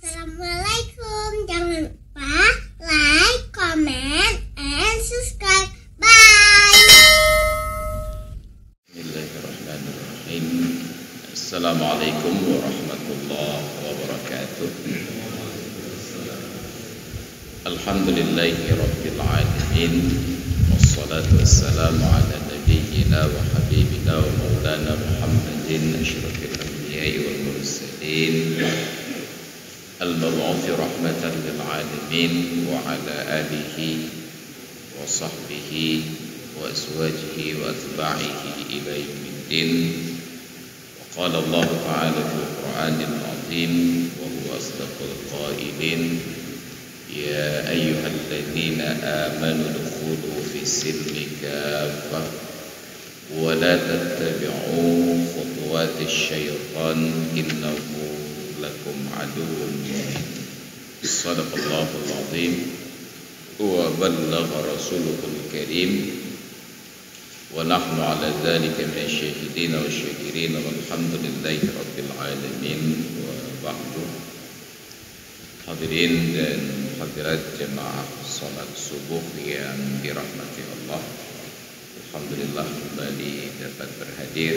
Assalamualaikum. Jangan lupa like, comment, and subscribe. Bye. Bismillahirrahmanirrahim. Assalamualaikum warahmatullahi wabarakatuh. Alhamdulillahi rabbil alamin. Wassalatu wassalamu ala nabiyyina wa habibina wa maulana Muhammadin asyrafil anbiya'i wal mursalin al-mab'uthi rahmatan lil alamin wa ala alihi wa sahbihi wa azwajihi wa atba'ihi ila yaumiddin. Wa qala Allah ta'ala fil Qur'anil 'azim wa huwa asdaqul qailin, ya ayyuhalladzina amanu dukhulu fis silmi kaffah wa la tattabi'u khutuwatis syaitan innahu lakum aduwwun mubin. Shadaqallahul azim wa ballagha rasuluhul karim wa nahnu ala dzalika minasyahidin wa syakirin walhamdulillahi rabbil alamin. Wa ba'du. Hadirin dan hadirat jemaah salat subuh yang dirahmati Allah, alhamdulillah kembali dapat berhadir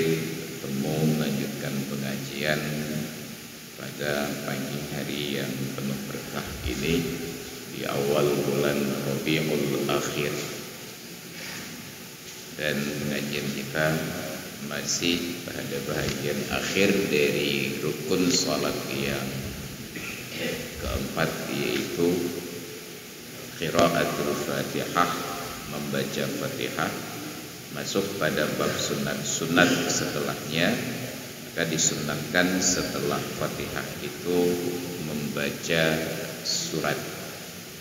bertemu melanjutkan pengajian pada pagi hari yang penuh berkah ini di awal bulan Rabiul Akhir. Dan pengajian kita masih pada bahagian akhir dari rukun salat yang keempat, yaitu qiraatul Fatihah, membaca Fatihah. Masuk pada bab sunat-sunat setelahnya. Maka disunahkan setelah Fatihah itu membaca surat.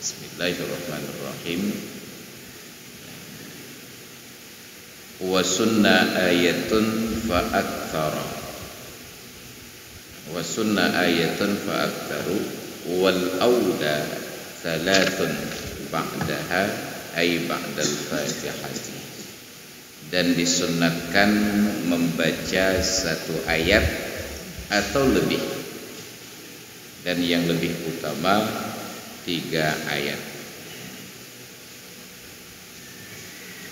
Bismillahirrahmanirrahim. Wa sunna ayatun fa aktsara. Wa sunna ayatun fa aktsaru wal auda thalathun ba'daha ay ba'dal Fatihati. Dan disunatkan membaca satu ayat atau lebih, dan yang lebih utama 3 ayat.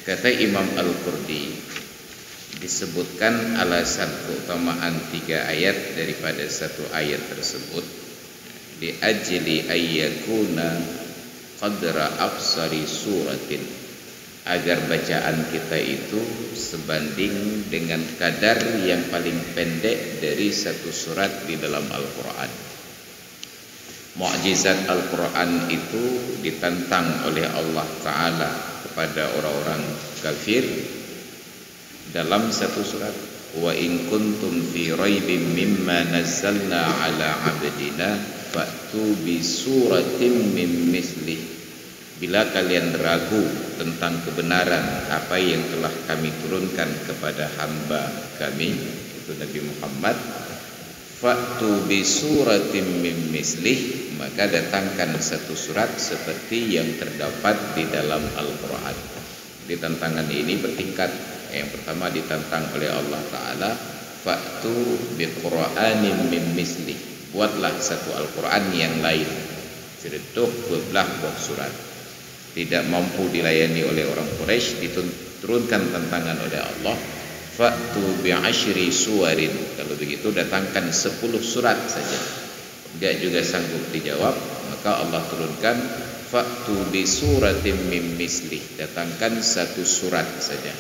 Kata Imam Al-Qurdi, disebutkan alasan keutamaan 3 ayat daripada satu ayat tersebut, li ajli ayyakuna qadra aqsari suratin, agar bacaan kita itu sebanding dengan kadar yang paling pendek dari satu surat di dalam Al-Quran. Mukjizat Al-Quran itu ditantang oleh Allah Ta'ala kepada orang-orang kafir dalam satu surat. Wa in kuntum fi raibim mimma nazzalna ala abdina fa'tu bi suratin min mislih. Bila kalian ragu tentang kebenaran apa yang telah kami turunkan kepada hamba kami, itu Nabi Muhammad, fa'tu bi suratin min mislih, maka datangkan satu surat seperti yang terdapat di dalam Al-Quran. Di tantangan ini bertingkat. Yang pertama ditantang oleh Allah Ta'ala, fa'tu bi qur'anin min mislih, buatlah satu Al-Quran yang lain. Ceretuk buatlah buah surat. Tidak mampu dilayani oleh orang Quraisy, diturunkan tantangan oleh Allah, fa'tu bi'ashri suwarin, kalau begitu datangkan 10 surat saja. Enggak juga sanggup dijawab, maka Allah turunkan fa'tu bi suratin min mislih, datangkan satu surat saja.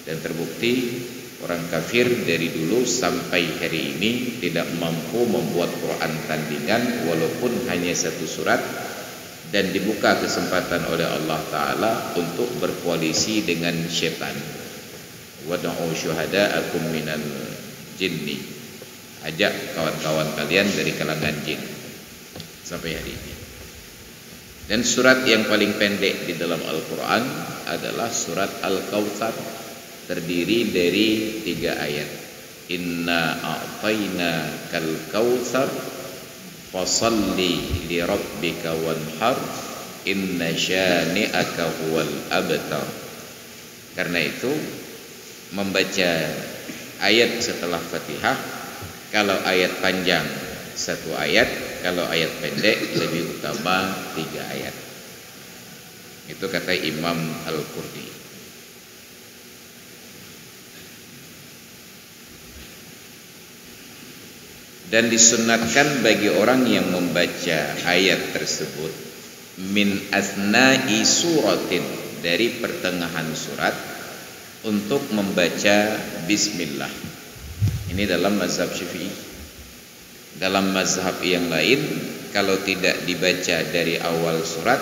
Dan terbukti orang kafir dari dulu sampai hari ini tidak mampu membuat Quran tandingan walaupun hanya satu surat. Dan dibuka kesempatan oleh Allah Ta'ala untuk berkoalisi dengan syaitan. Wad'u syuhada'akum minal jinni, ajak kawan-kawan kalian dari kalangan jin. Sampai hari ini. Dan surat yang paling pendek di dalam Al-Quran adalah surat Al-Kautsar, terdiri dari 3 ayat. Inna a'tayna kal kautsar fasalli li rabbika wanhar inna syani'aka huwal abtar. Karena itu membaca ayat setelah Fatihah, kalau ayat panjang 1 ayat, kalau ayat pendek lebih utama 3 ayat. Itu kata Imam Al-Qurdi. Dan disunatkan bagi orang yang membaca ayat tersebut min asna'i suratin, dari pertengahan surat, untuk membaca bismillah. Ini dalam mazhab Syafi'i. Dalam mazhab yang lain, kalau tidak dibaca dari awal surat,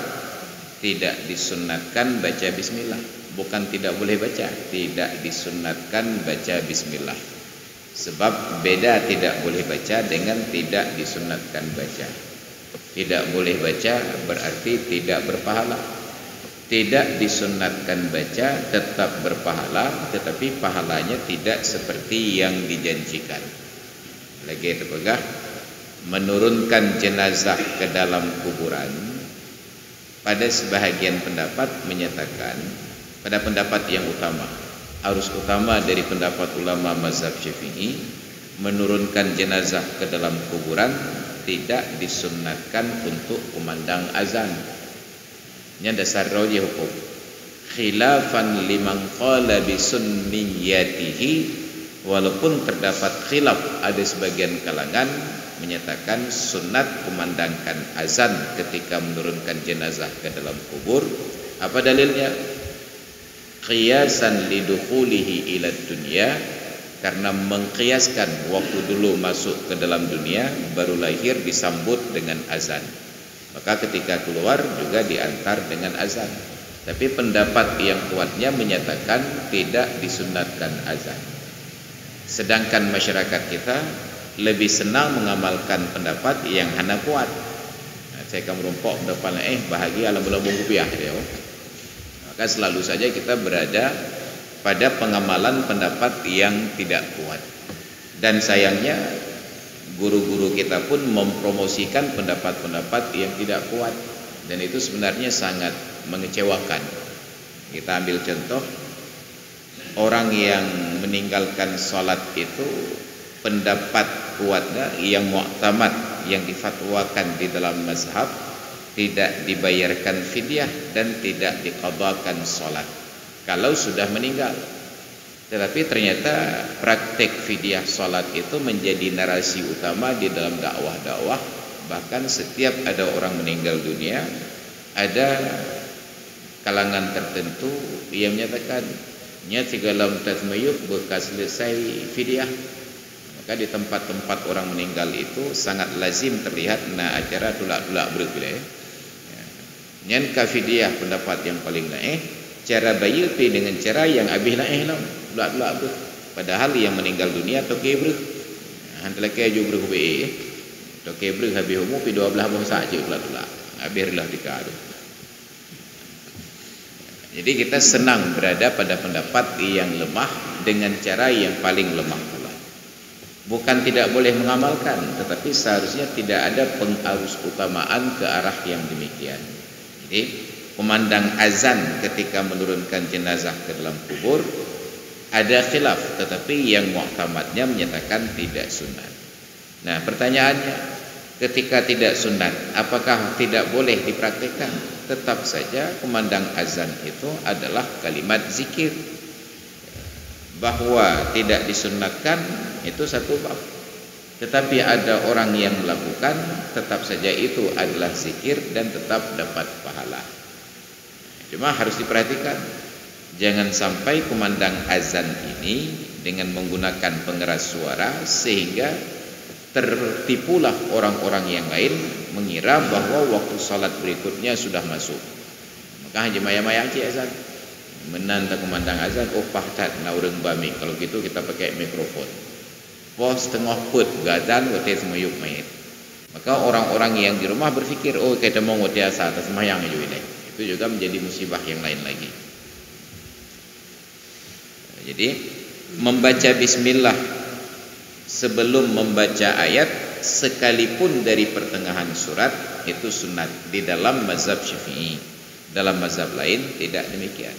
tidak disunatkan baca bismillah. Bukan tidak boleh baca, tidak disunatkan baca bismillah. Sebab beda tidak boleh baca dengan tidak disunatkan baca. Tidak boleh baca berarti tidak berpahala. Tidak disunatkan baca tetap berpahala, tetapi pahalanya tidak seperti yang dijanjikan. Lagi terpegah, menurunkan jenazah ke dalam kuburan, pada sebahagian pendapat menyatakan, pada pendapat yang utama, arus utama dari pendapat ulama mazhab Syafi'i, menurunkan jenazah ke dalam kuburan tidak disunatkan untuk kumandang azan. Ini dasar rajih hukum. Khilafan liman qala bisunniyatihi, walaupun terdapat khilaf, ada sebagian kalangan menyatakan sunat kumandangkan azan ketika menurunkan jenazah ke dalam kubur. Apa dalilnya? Qiyasan lidukhulihi ila dunya, karena mengkiaskan waktu dulu masuk ke dalam dunia baru lahir disambut dengan azan, maka ketika keluar juga diantar dengan azan. Tapi pendapat yang kuatnya menyatakan tidak disunatkan azan. Sedangkan masyarakat kita lebih senang mengamalkan pendapat yang hana kuat. Saya akan merumpok depan bahagia alam belum rupiah dia. Maka selalu saja kita berada pada pengamalan pendapat yang tidak kuat. Dan sayangnya guru-guru kita pun mempromosikan pendapat-pendapat yang tidak kuat, dan itu sebenarnya sangat mengecewakan. Kita ambil contoh, orang yang meninggalkan sholat itu pendapat kuatnya yang mu'tamad, yang difatwakan di dalam mazhab, tidak dibayarkan fidyah dan tidak diqadhakan sholat kalau sudah meninggal. Tetapi ternyata praktek fidyah sholat itu menjadi narasi utama di dalam dakwah-dakwah. Bahkan setiap ada orang meninggal dunia, ada kalangan tertentu yang menyatakan nya tigalam tazmayuk bekas selesai fidyah. Maka di tempat-tempat orang meninggal itu sangat lazim terlihat acara tulak-tulak bergilai. Nyan ka fidyah pendapat yang paling naik, cara bayar pi dengan cara yang habis naik lah. Tulak-tulak ber. Padahal yang meninggal dunia toke ber. Hantar ke ju ber be. Toke ber habis umur pi 12 bahasa aja tulak-tulak. Habislah dikadu. Jadi kita senang berada pada pendapat yang lemah dengan cara yang paling lemah pula. Bukan tidak boleh mengamalkan, tetapi seharusnya tidak ada pengarus utamaan ke arah yang demikian. Jadi memandang azan ketika menurunkan jenazah ke dalam kubur ada khilaf, tetapi yang mu'tamadnya menyatakan tidak sunat. Nah, pertanyaannya, ketika tidak sunat, apakah tidak boleh dipraktikkan? Tetap saja kumandang azan itu adalah kalimat zikir. Bahwa tidak disunatkan itu satu bab. Tetapi ada orang yang melakukan, tetap saja itu adalah zikir dan tetap dapat pahala. Cuma harus diperhatikan, jangan sampai kumandang azan ini dengan menggunakan pengeras suara sehingga tertipulah orang-orang yang lain mengira bahwa waktu salat berikutnya sudah masuk. Maka hanya maya-maya aja azan. Menanda kumandang azan, oh pahtat na urang bami. Kalau gitu kita pakai mikrofon. Pos tengah put gazan wote semayuk mayit. Maka orang-orang yang di rumah berpikir, oh kita mau wote asa atas semayang aja ini. Itu juga menjadi musibah yang lain lagi. Jadi membaca bismillah sebelum membaca ayat sekalipun dari pertengahan surat itu sunat di dalam mazhab Syafi'i. Dalam mazhab lain tidak demikian.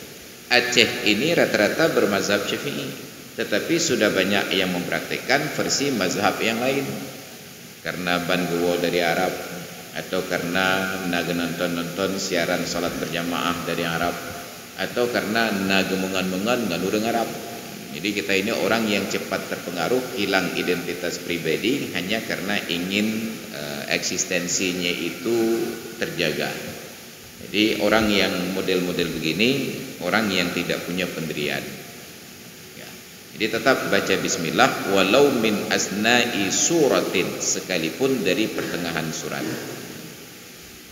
Aceh ini rata-rata bermazhab Syafi'i, tetapi sudah banyak yang mempraktikkan versi mazhab yang lain. karena ban gua dari Arab, atau karena naga nonton siaran salat berjamaah dari Arab, atau karena naga mengan ngalureng Arab. Jadi kita ini orang yang cepat terpengaruh, hilang identitas pribadi hanya karena ingin eksistensinya itu terjaga. Jadi orang yang model-model begini, orang yang tidak punya pendirian. Jadi tetap baca bismillah walau min asna'i suratin, sekalipun dari pertengahan surat.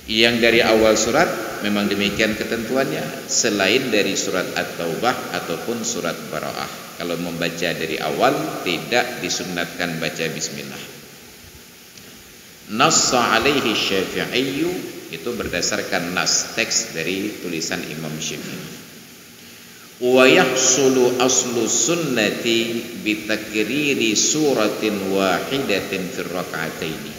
Yang dari awal surat memang demikian ketentuannya, selain dari surat At-Taubah ataupun surat Bara'ah. Kalau membaca dari awal tidak disunnatkan baca bismillah. Nassa alaihi Syafi'i, itu berdasarkan nas, teks dari tulisan Imam Syafi'i. Wa yahsulu aslu sunnati bitakriri suratin wahidatin fir raka'ataini.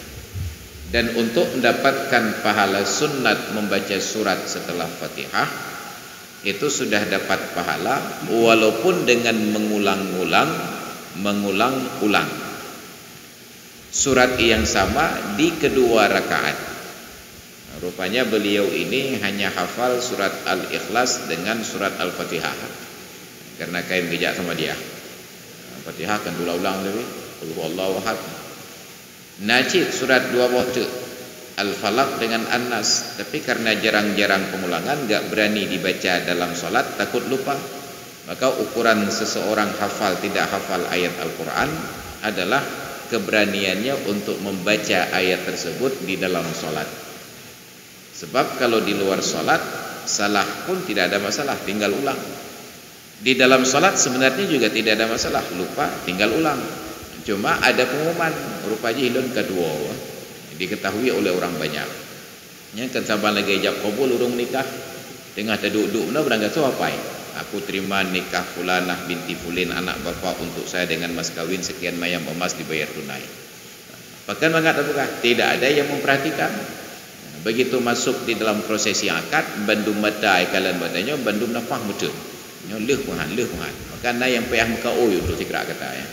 Dan untuk mendapatkan pahala sunat membaca surat setelah Fatihah, itu sudah dapat pahala walaupun dengan mengulang-ulang surat yang sama di kedua rakaat. Rupanya beliau ini hanya hafal surat Al-Ikhlas dengan surat Al-Fatihah, karena kain bijak sama dia. Al-Fatihah kan ulang-ulang lebih. Qul huwallahu ahad. Najid surat 2 waktu Al-Falaq dengan An-Nas, tapi karena jarang-jarang pengulangan, enggak berani dibaca dalam salat, takut lupa. Maka ukuran seseorang hafal tidak hafal ayat Al-Qur'an adalah keberaniannya untuk membaca ayat tersebut di dalam salat. Sebab kalau di luar salat salah pun tidak ada masalah, tinggal ulang. Di dalam salat sebenarnya juga tidak ada masalah, lupa tinggal ulang. Cuma ada pengumuman rupanya hilun kedua diketahui oleh orang banyak. Nya kan saban lagi ijab qabul urung nikah, tengah duduk na berangkat so apa? Aku terima nikah fulanah binti fulin anak bapa untuk saya dengan mas kawin sekian mayam emas dibayar tunai. Bahkan mengatakan tidak ada yang memperhatikan. Begitu masuk di dalam prosesi akad, bandum madai kalian badanya bandum nafah mudun. Leuh puhan. Maka na yang payah muka itu sikra kata ya.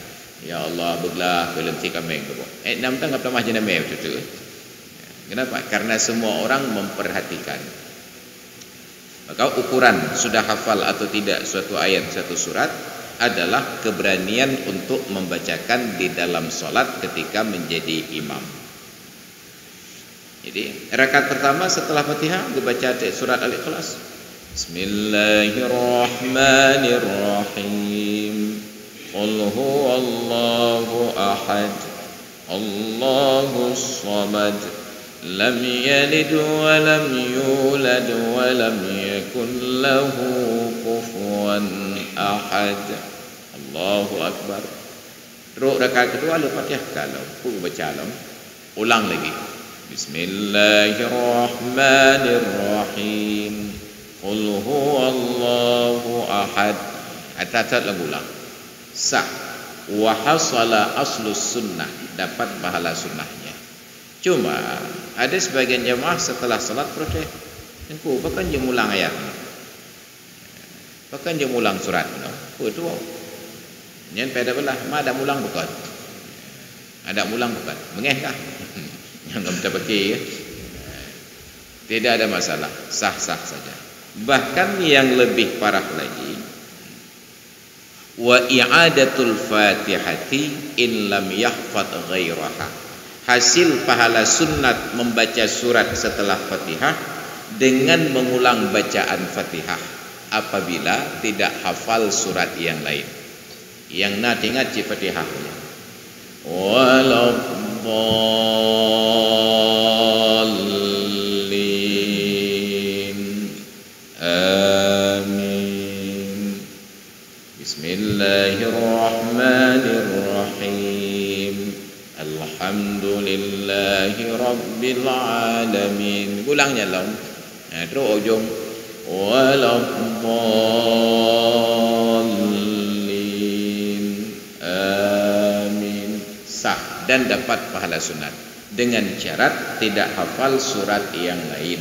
Ya Allah beglah film si kameng tu. Nam tang apa macam nama itu. Kenapa? Karena semua orang memperhatikan. Maka ukuran sudah hafal atau tidak suatu ayat, satu surat adalah keberanian untuk membacakan di dalam solat ketika menjadi imam. Jadi rakaat pertama setelah Fatihah dibaca surat Al-Ikhlas. Bismillahirrahmanirrahim. Qul huwallahu ahad. Allahus samad. Lam yalid wa lam yulad wa lam yakul lahu kufuwan ahad. Allahu akbar. Terus rakaat kedua Al-Fatihah kalau baca ulang lagi. Bismillahirrahmanirrahim. Qul huwallahu ahad. Atat ulang. Sah. Wa hasala aslus sunnah, dapat pahala sunnahnya. Cuma ada sebagian jemaah setelah salat protes. Engko bahkan jeng ulang ayat. Bahkan jeng ulang surat. Tu. Nyen pada belah, ma ada ulang bukan? Ada ulang bukan? Mengehkah? Yang kita pakai ya. Tidak ada masalah, sah-sah saja. Bahkan yang lebih parah lagi, wa i'adatul fatihati in lam yahfad ghairaha. Hasil pahala sunat membaca surat setelah Fatihah dengan mengulang bacaan Fatihah apabila tidak hafal surat yang lain. Yang nak ingat ci Fatihahnya. Waladdallin. Amin. Bismillahirrahmanirrahim. Alhamdulillahi rabbil alamin. Ulangnya long. Terus ujung waladdallin. Amin. Sah dan dapat pahala sunat dengan syarat tidak hafal surat yang lain.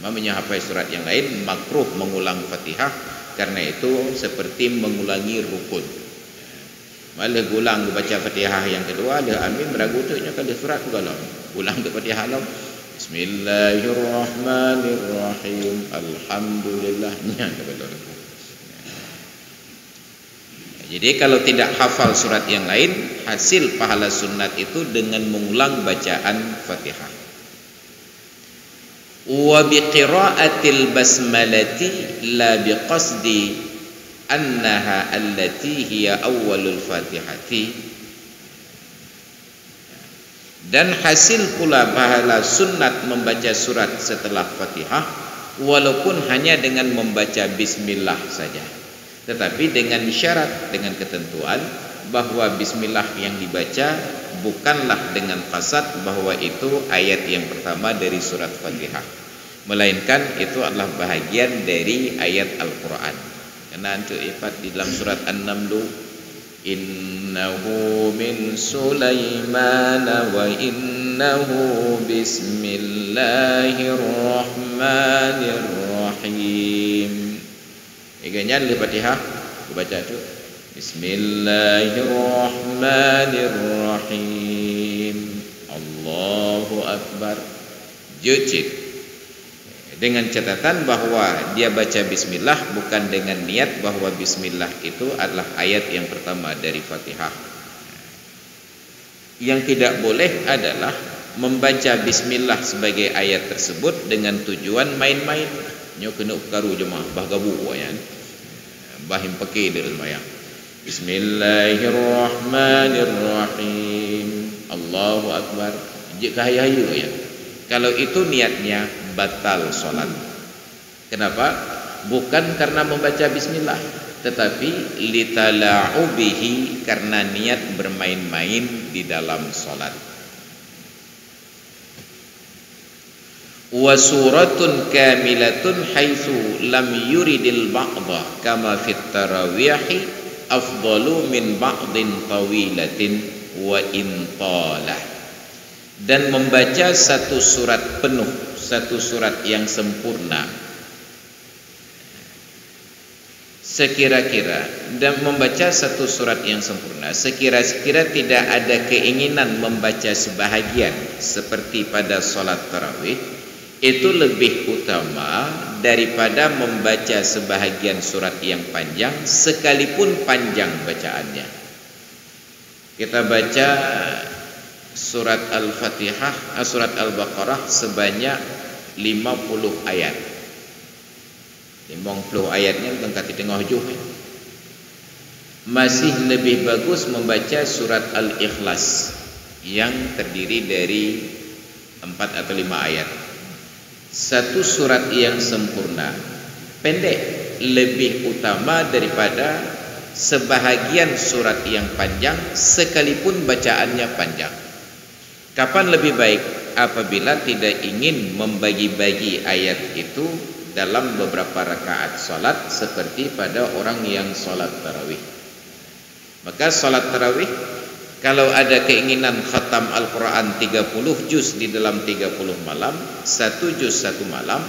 Mamanya hafal surat yang lain makruh mengulang Fatihah, karena itu seperti mengulangi rukun. Malah ulang baca Fatihah yang kedua, ada amin beragu tu nya kali surat kalau ulang ke Fatihah lah. Bismillahirrahmanirrahim. Alhamdulillah nya kalau. Jadi kalau tidak hafal surat yang lain, hasil pahala sunat itu dengan mengulang bacaan Fatihah. Wa biqira'atil basmalati la biqasdi annaha allati hiya awwalul Fatihati. Dan hasil pula pahala sunat membaca surat setelah Fatihah walaupun hanya dengan membaca bismillah saja, tetapi dengan syarat, dengan ketentuan bahwa bismillah yang dibaca bukanlah dengan qasad bahwa itu ayat yang pertama dari surat Fatihah, melainkan itu adalah bahagian dari ayat Al-Quran. Karena antu ifat di dalam surat An-Naml, innahu min Sulaiman wa innahu bismillahirrahmanirrahim. Iganya di Fatihah baca tu bismillahirrahmanirrahim. Allahu akbar. Jujit. Dengan catatan bahwa dia baca bismillah bukan dengan niat bahwa bismillah itu adalah ayat yang pertama dari Fatihah. Yang tidak boleh adalah membaca bismillah sebagai ayat tersebut dengan tujuan main-main. Nyo kena ukaru jemaah bah gabu wayan. Bahim pakai dia sembahyang. Bismillahirrahmanirrahim. Allahu akbar. Jika hayu ya. Kalau itu niatnya batal solat. Kenapa? Bukan karena membaca bismillah, tetapi litala'u bihi, karena niat bermain-main di dalam solat. Wa suratun kamilatun haitsu lam yuridil ba'dha kama fit tarawihi afdalu min ba'din tawilatin wa intalah. Dan membaca satu surat penuh, satu surat yang sempurna sekira-kira, dan membaca satu surat yang sempurna sekira-kira tidak ada keinginan membaca sebahagian seperti pada solat tarawih, itu lebih utama daripada membaca sebahagian surat yang panjang sekalipun panjang bacaannya. Kita baca surat Al-Fatihah, surat Al-Baqarah sebanyak 50 ayat. 50 ayatnya tengkat di tengah hujung. Masih lebih bagus membaca surat Al-Ikhlas yang terdiri dari 4 atau 5 ayat. Satu surat yang sempurna pendek lebih utama daripada sebahagian surat yang panjang sekalipun bacaannya panjang. Kapan lebih baik? Apabila tidak ingin membagi-bagi ayat itu dalam beberapa rakaat solat seperti pada orang yang solat tarawih. Maka solat tarawih, kalau ada keinginan khatam Al-Quran 30 juz di dalam 30 malam, 1 juz 1 malam,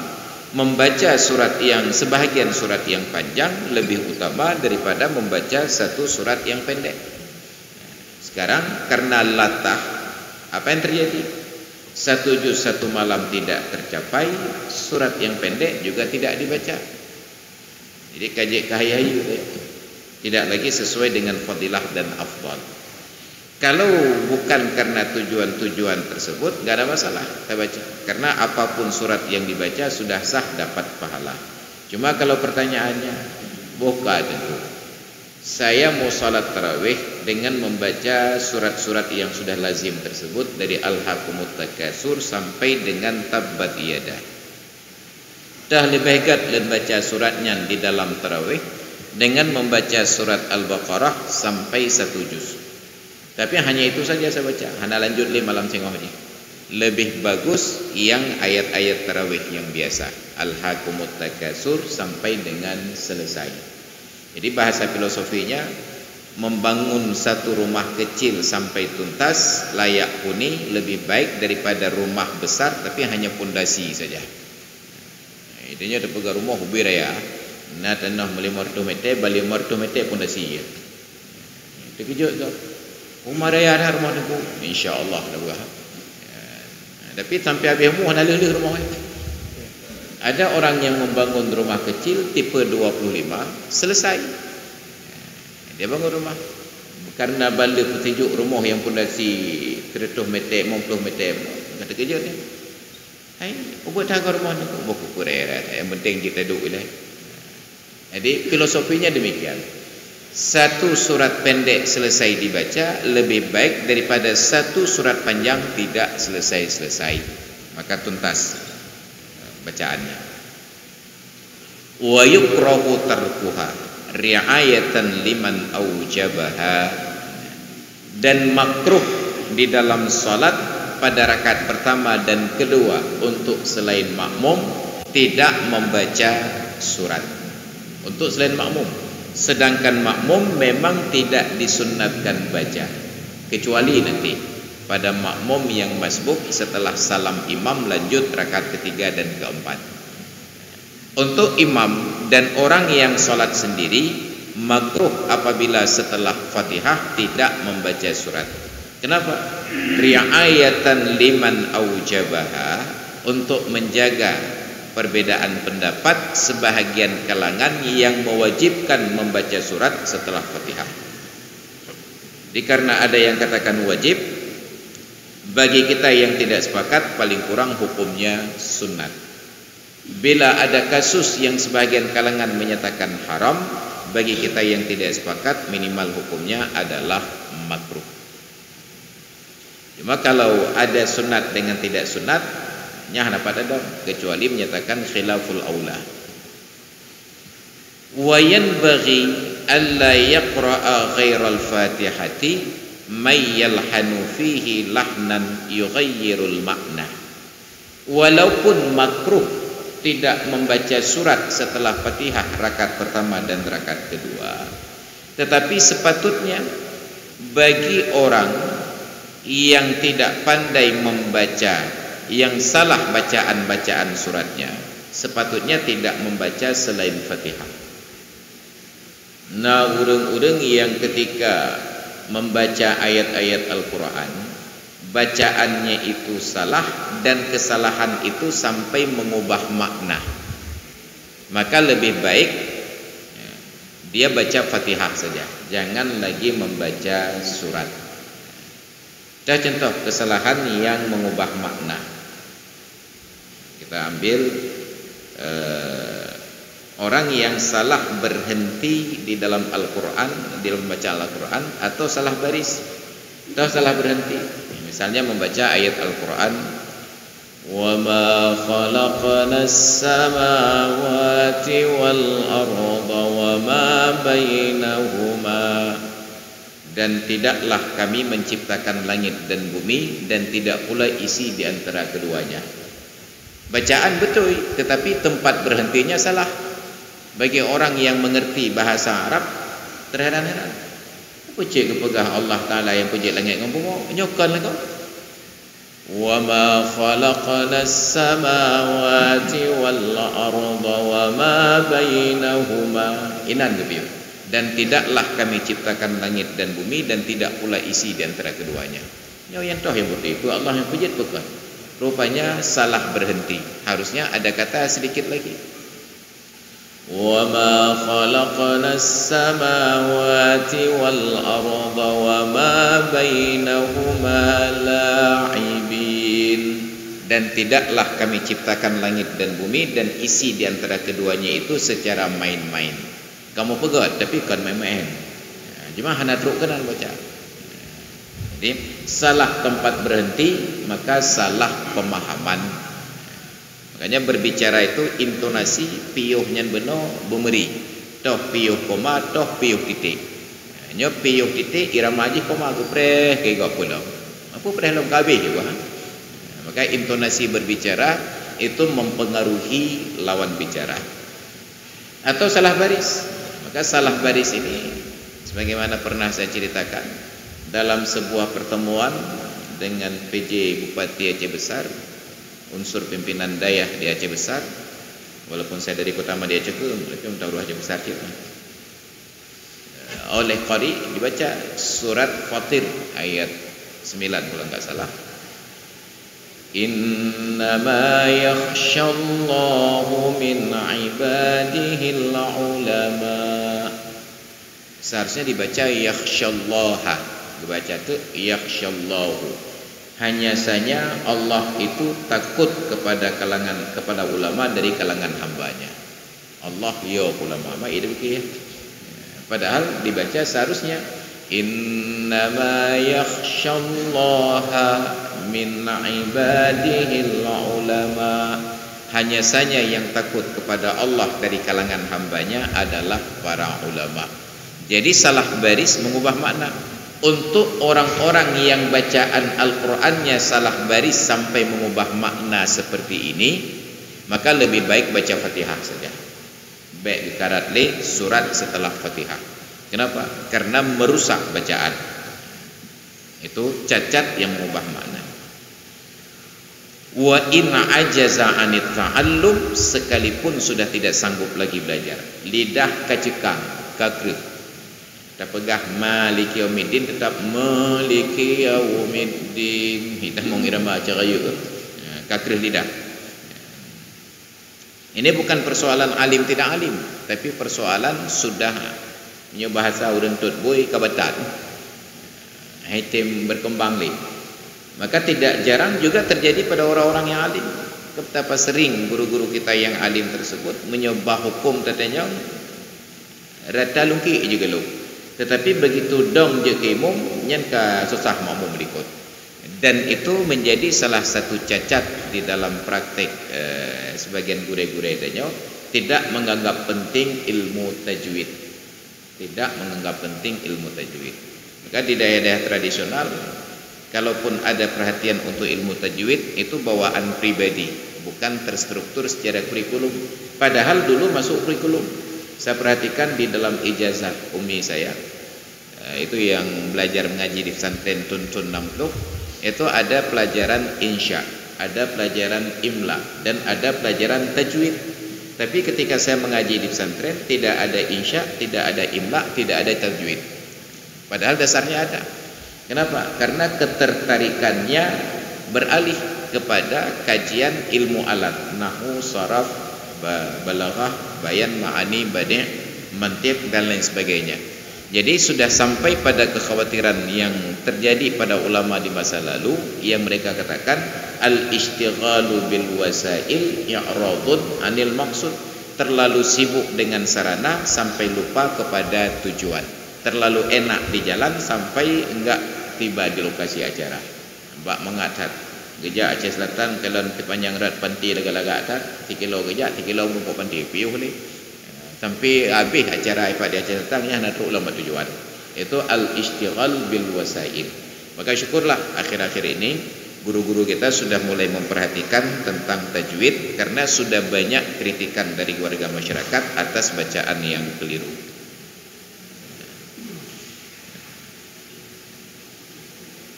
membaca surat yang sebahagian surat yang panjang lebih utama daripada membaca satu surat yang pendek. Sekarang karena latah, apa yang terjadi? 1 juz 1 malam tidak tercapai, surat yang pendek juga tidak dibaca. Jadi kajik kahayayu tidak lagi sesuai dengan fadilah dan afdal. Kalau bukan karena tujuan-tujuan tersebut, tidak ada masalah kita baca. Karena apapun surat yang dibaca sudah sah dapat pahala. Cuma kalau pertanyaannya, bukan tentu. Saya mau salat tarawih dengan membaca surat-surat yang sudah lazim tersebut dari Al-Hakumut Takasur sampai dengan Tabbat Yadah. Dah lebih hebat membaca suratnya di dalam tarawih dengan membaca surat Al-Baqarah sampai 1 juz. Tapi hanya itu saja saya baca. Hana lanjut li malam tengok ni. Lebih bagus yang ayat-ayat tarawih yang biasa. Al-Hakumut Takasur sampai dengan selesai. Jadi bahasa filosofinya, membangun satu rumah kecil sampai tuntas layak huni lebih baik daripada rumah besar tapi hanya pondasi saja. Idenya ada pegang rumah hubir ya. Na tanah 500 meter, balik 500 meter pondasi ya. Terkejut kau. Rumah raya dah rumah tu. Insya-Allah dah buat. Tapi sampai habis umur dah leleh rumah. Ada orang yang membangun rumah kecil tipe 25 selesai. Dia bangun rumah karena bala petunjuk rumah yang pondasi 100 meter 50 meter kata kerja ni. Hai, ubah tangga rumah ni buku kurang. Yang penting kita duduk lah. Jadi filosofinya demikian. Satu surat pendek selesai dibaca lebih baik daripada satu surat panjang tidak selesai-selesai. Maka tuntas bacaannya. Wa yukrahu tarkuha ri'ayatan liman aujabaha, dan makruh di dalam salat pada rakaat pertama dan kedua untuk selain makmum tidak membaca surat. Untuk selain makmum, sedangkan makmum memang tidak disunnatkan baca, kecuali nanti pada makmum yang masbuk setelah salam imam lanjut rakaat ketiga dan keempat. Untuk imam dan orang yang solat sendiri makruh apabila setelah Fatihah tidak membaca surat. Kenapa? Ri'ayatan liman aujabaha, untuk menjaga perbedaan pendapat sebahagian kalangan yang mewajibkan membaca surat setelah Fatihah. Karena ada yang katakan wajib, bagi kita yang tidak sepakat paling kurang hukumnya sunat. Bila ada kasus yang sebahagian kalangan menyatakan haram, bagi kita yang tidak sepakat minimal hukumnya adalah makruh. Cuma kalau ada sunat dengan tidak sunat, nyah dapat ada, kecuali menyatakan khilaful aula. Wa yanbaghi alla yaqra'a ghairal fatihati may yalhanu fihi lahnan yughayyirul makna. Walaupun makruh tidak membaca surat setelah Fatihah rakaat pertama dan rakaat kedua, tetapi sepatutnya bagi orang yang tidak pandai membaca, yang salah bacaan-bacaan suratnya, sepatutnya tidak membaca selain Fatihah. Nah, urang-urang yang ketika membaca ayat-ayat Al-Quran bacaannya itu salah dan kesalahan itu sampai mengubah makna, maka lebih baik dia baca Fatihah saja, jangan lagi membaca surat. Contoh kesalahan yang mengubah makna, kita ambil orang yang salah berhenti di dalam Al-Quran, di dalam baca Al-Quran, atau salah baris atau salah berhenti. Misalnya membaca ayat Al-Quran, wa ma khalaqnas samawati wal arda wa ma bainahuma, dan tidaklah kami menciptakan langit dan bumi dan tidak pula isi di antara keduanya. Bacaan betul, tetapi tempat berhentinya salah. Bagi orang yang mengerti bahasa Arab terheran-heran. Apa cik kepegah Allah Ta'ala yang pejik langit dengan bumi? Nyokan lah kau. Wa ma khalaqnas samawati wal arda wa ma bainahuma. Inan ke biu. Dan tidaklah kami ciptakan langit dan bumi dan tidak pula isi di antara keduanya. Yang toh yang bertipu Allah yang pejit bukan. Rupanya salah berhenti. Harusnya ada kata sedikit lagi. Wa ma khalaqnas samawati wal arda wa ma bainahuma la'ibin, dan tidaklah kami ciptakan langit dan bumi dan isi di antara keduanya itu secara main-main. Kamu pegat tapi kan main-main. Cuma hana teruk kanan baca. Jadi salah tempat berhenti maka salah pemahaman. Makanya berbicara itu intonasi piyuhnya benar bemeri. Toh piyuh koma, toh piyuh titik. Hanya piyuh titik irama aja koma aku preh ke gak pula. Apa preh lom kabeh juga. Maka intonasi berbicara itu mempengaruhi lawan bicara. Atau salah baris. Maka salah baris ini sebagaimana pernah saya ceritakan dalam sebuah pertemuan dengan PJ Bupati Aceh Besar, unsur pimpinan dayah di Aceh Besar. Walaupun saya dari Kota Madi Aceh tapi tahu Aceh Besar kita. oleh qari dibaca surat Fatir ayat 9 kalau enggak salah. Innama yakhshallahu min ibadihil ulama. Seharusnya dibaca yakhshallaha, dibaca tu yakhshallahu. Hanya saja Allah itu takut kepada ulama dari kalangan hambanya. Allah ya ulama ma itu ya. Padahal dibaca seharusnya innama yakhshallaha min ibadihil ulama. Hanya saja yang takut kepada Allah dari kalangan hambanya adalah para ulama. Jadi salah baris mengubah makna. Untuk orang-orang yang bacaan Al-Qur'annya salah baris sampai mengubah makna seperti ini, maka lebih baik baca Fatihah saja. Baik dikarat le surat setelah Fatihah. Kenapa? Karena merusak bacaan. Itu cacat yang mengubah makna. Wa in ajaza anit ta'allum, sekalipun sudah tidak sanggup lagi belajar, lidah kacekang, kakrih, tak pegah maliki yaumiddin, tetap maliki yaumiddin, kita mau irama acara yuk, kakrih lidah. Ini bukan persoalan alim tidak alim, tapi persoalan sudah punya bahasa urang tut boy kabatan, item berkembang li. Maka tidak jarang juga terjadi pada orang-orang yang alim. Betapa sering guru-guru kita yang alim tersebut menyembah hukum katanya rata lungki juga lu. Tetapi begitu dong je kemum nyen ka susah makmum berikut. Dan itu menjadi salah satu cacat di dalam praktek sebagian guru-guru tanya, tidak menganggap penting ilmu tajwid. Tidak menganggap penting ilmu tajwid. Maka di daerah-daerah tradisional, kalaupun ada perhatian untuk ilmu tajwid, itu bawaan pribadi, bukan terstruktur secara kurikulum. Padahal dulu masuk kurikulum. Saya perhatikan di dalam ijazah umi saya, itu yang belajar mengaji di pesantren Tuntun Nampluk, itu ada pelajaran insya, ada pelajaran imla, dan ada pelajaran tajwid. Tapi ketika saya mengaji di pesantren, tidak ada insya, tidak ada imla, tidak ada tajwid. Padahal dasarnya ada. Kenapa? Karena ketertarikannya beralih kepada kajian ilmu alat, nahwu, saraf, balaghah, bayan, ma'ani, badi', mantiq dan lain sebagainya. Jadi sudah sampai pada kekhawatiran yang terjadi pada ulama di masa lalu, yang mereka katakan al-ishtighalu bil wasail i'radun 'anil maqsud. Terlalu sibuk dengan sarana sampai lupa kepada tujuan. Terlalu enak di jalan sampai enggak tiba di lokasi acara. Mbak mengatat geja Aceh Selatan kalau panjang rat panti laga-laga atat 3 kilo geja 3 kilo rumput panti piuh ni sampai habis acara pada Aceh Selatan nya nak ulama tujuan. Itu al-ishtighal bil wasail. Maka syukurlah akhir-akhir ini guru-guru kita sudah mulai memperhatikan tentang tajwid, karena sudah banyak kritikan dari warga masyarakat atas bacaan yang keliru.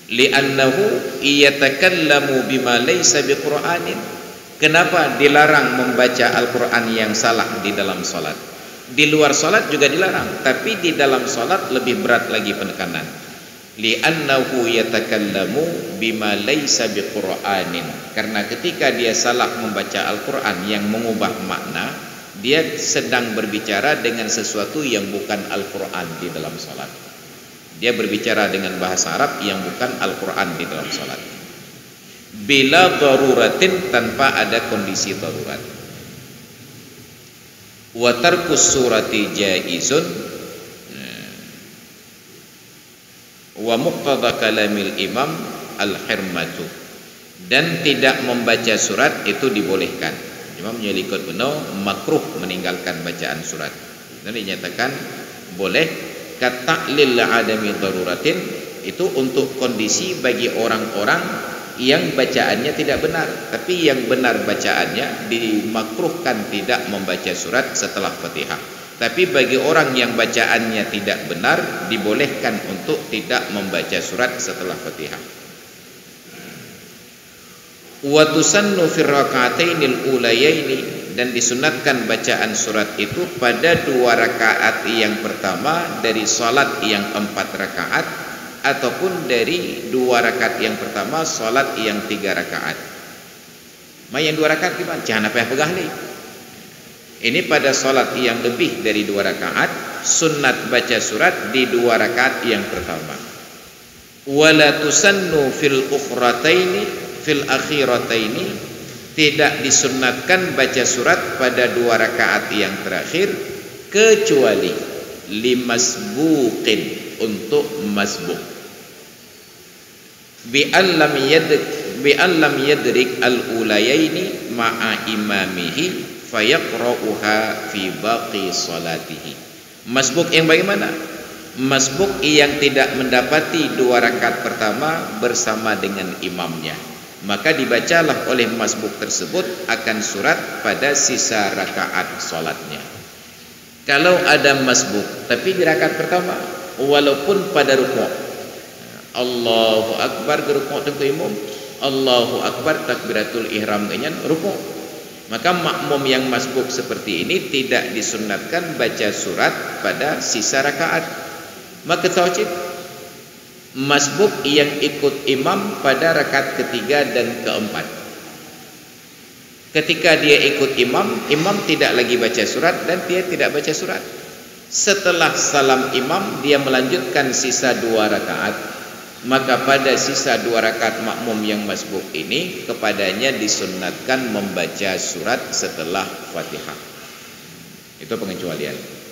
Li'annahu yatakallamu bima laysa biqur'anin. Kenapa dilarang membaca Al-Qur'an yang salah di dalam salat? Di luar salat juga dilarang, tapi di dalam salat lebih berat lagi penekanan. Li'annahu yatakallamu bima laysa biqur'anin. Karena ketika dia salah membaca Al-Qur'an yang mengubah makna, dia sedang berbicara dengan sesuatu yang bukan Al-Qur'an di dalam salat. Dia berbicara dengan bahasa Arab yang bukan Al-Quran di dalam salat. Bila daruratin, tanpa ada kondisi darurat. Wa tarkus surati jaizun. Wa muqtada kalamil imam al-hirmatu. Dan tidak membaca surat itu dibolehkan. Cuma menyelikut benar, makruh meninggalkan bacaan surat. Dan dinyatakan boleh. Kataklil adami daruratin, itu untuk kondisi bagi orang-orang yang bacaannya tidak benar, tapi yang benar bacaannya dimakruhkan tidak membaca surat setelah Fatihah. Tapi bagi orang yang bacaannya tidak benar, dibolehkan untuk tidak membaca surat setelah Fatihah. Wa tusannu fi rak'atainil ulayaini, dan disunatkan bacaan surat itu pada 2 rakaat yang pertama dari salat yang 4 rakaat ataupun dari 2 rakaat yang pertama salat yang 3 rakaat. Yang 2 rakaat gimana? Jangan apa yang pegah nih. Ini pada salat yang lebih dari 2 rakaat, sunnat baca surat di 2 rakaat yang pertama. Wala tusannu fil ukhrataini fil akhirataini, tidak disunnatkan baca surat pada 2 rakaat yang terakhir kecuali limasbuqin, untuk masbuq. Bi an lam yadrik al-ulayaini ma'a imamihi fayaqra'uha fi baqi salatihi. Masbuq yang bagaimana? Masbuq yang tidak mendapati 2 rakaat pertama bersama dengan imamnya, maka dibacalah oleh masbuk tersebut akan surat pada sisa rakaat solatnya. Kalau ada masbuk tapi di rakaat pertama, walaupun pada rukuk, Allahu Akbar gerukuk tengku imam, Allahu Akbar takbiratul ihram kenyan rukuk, maka makmum yang masbuk seperti ini tidak disunnatkan baca surat pada sisa rakaat. Maka tawajib masbuk yang ikut imam pada rakaat ketiga dan keempat. Ketika dia ikut imam, imam tidak lagi baca surat dan dia tidak baca surat. Setelah salam imam, dia melanjutkan sisa 2 rakaat. Maka pada sisa 2 rakaat makmum yang masbuk ini, kepadanya disunnatkan membaca surat setelah Fatihah. Itu pengecualian.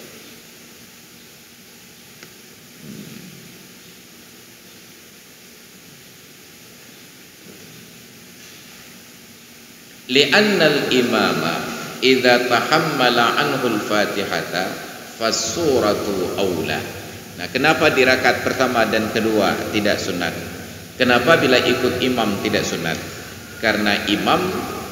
Li'annal imama idza tahammala anhu al-fatihata fas-suratu aula. Nah, kenapa di rakaat pertama dan kedua tidak sunat? Kenapa bila ikut imam tidak sunat? Karena imam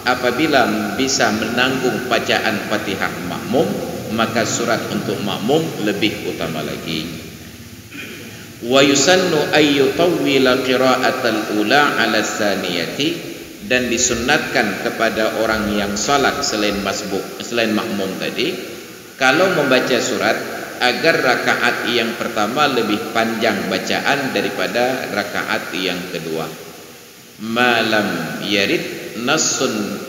apabila bisa menanggung bacaan Fatihah makmum, maka surat untuk makmum lebih utama lagi. Wa yusannu ay yutawwila qira'atal ula 'ala tsaniyati, dan disunnatkan kepada orang yang salat selain masbuk, selain makmum tadi, kalau membaca surat agar rakaat yang pertama lebih panjang bacaan daripada rakaat yang kedua. Malam yarid nassun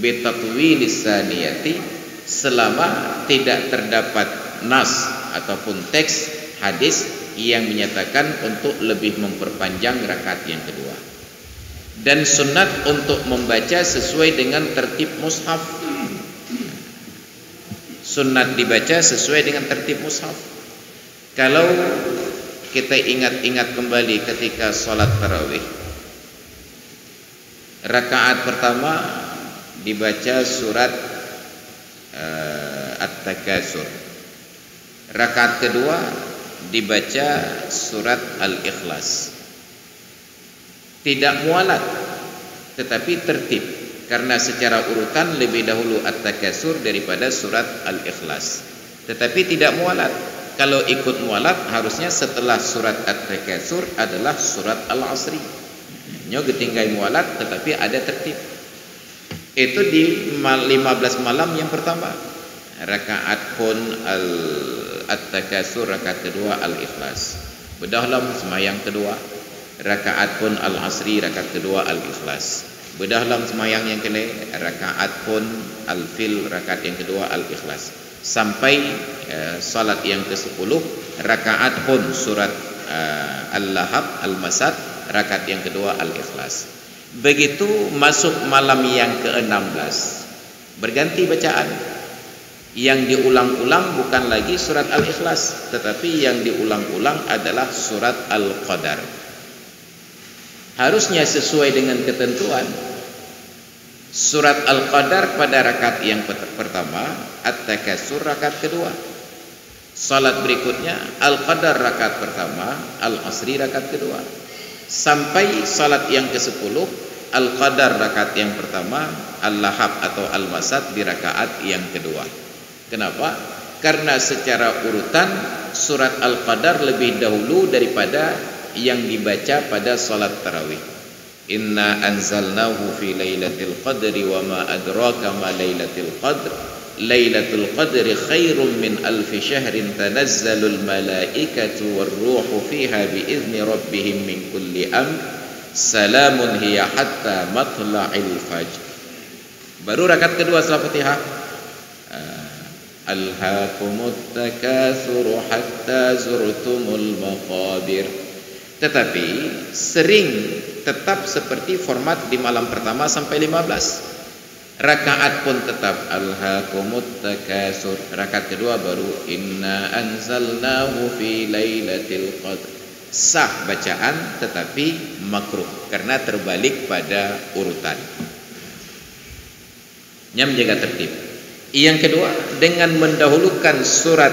bitatwilis saniyati, selama tidak terdapat nas ataupun teks hadis yang menyatakan untuk lebih memperpanjang rakaat yang kedua. Dan sunat untuk membaca sesuai dengan tertib mushaf. Sunat dibaca sesuai dengan tertib mushaf. Kalau kita ingat-ingat kembali ketika sholat tarawih, rakaat pertama dibaca surat At-Takasur, rakaat kedua dibaca surat Al-Ikhlas. Tidak mualat, tetapi tertib, karena secara urutan lebih dahulu At-Takasur daripada surat Al-Ikhlas. Tetapi tidak mualat. Kalau ikut mualat, harusnya setelah surat At-Takasur adalah surat Al-Asri. Nyo ketinggai mualat, tetapi ada tertib. Itu di 15 malam yang pertama. Rakaat pun At-Takasur, rakaat kedua Al-Ikhlas. Bedahlam semayang kedua. Rakaat pun Al-Asri, rakaat kedua Al-Ikhlas. Bedahlam semayang yang kene, rakaat pun Al-Fil, rakaat yang kedua Al-Ikhlas. Sampai salat yang ke-10, rakaat pun surat Al-Lahab, Al-Masad, rakaat yang kedua Al-Ikhlas. Begitu masuk malam yang ke-16, berganti bacaan. Yang diulang-ulang bukan lagi surat Al-Ikhlas, tetapi yang diulang-ulang adalah surat Al-Qadar. Harusnya sesuai dengan ketentuan. Surat Al-Qadar pada rakaat yang pertama, At-Takasur rakaat kedua. Salat berikutnya Al-Qadar rakaat pertama, Al-Asri rakaat kedua. Sampai salat yang ke-10, Al-Qadar rakaat yang pertama, Al-Lahab atau Al-Masad di rakaat yang kedua. Kenapa? Karena secara urutan surat Al-Qadar lebih dahulu daripada yang dibaca pada salat tarawih. Inna anzalnahu fi lailatul qadri wa ma adraka ma lailatul qadr. Lailatul qadri khairum min alfi syahrin tanazzalul malaikatu warruhu fiha biizni rabbihim min kulli amr. Salamun hiya hatta matla'il fajr. Baru rakaat kedua setelah Fatihah. Alhaakumut takatsuru hatta zurtumul maqabir. Tetapi sering tetap seperti format di malam pertama sampai 15. Rakaat pun tetap alhaakumut takatsur. Rakaat kedua baru inna anzalnahu fi lailatul qadr. Sah bacaan tetapi makruh karena terbalik pada urutan. Yang menjaga tertib. Yang kedua, dengan mendahulukan surat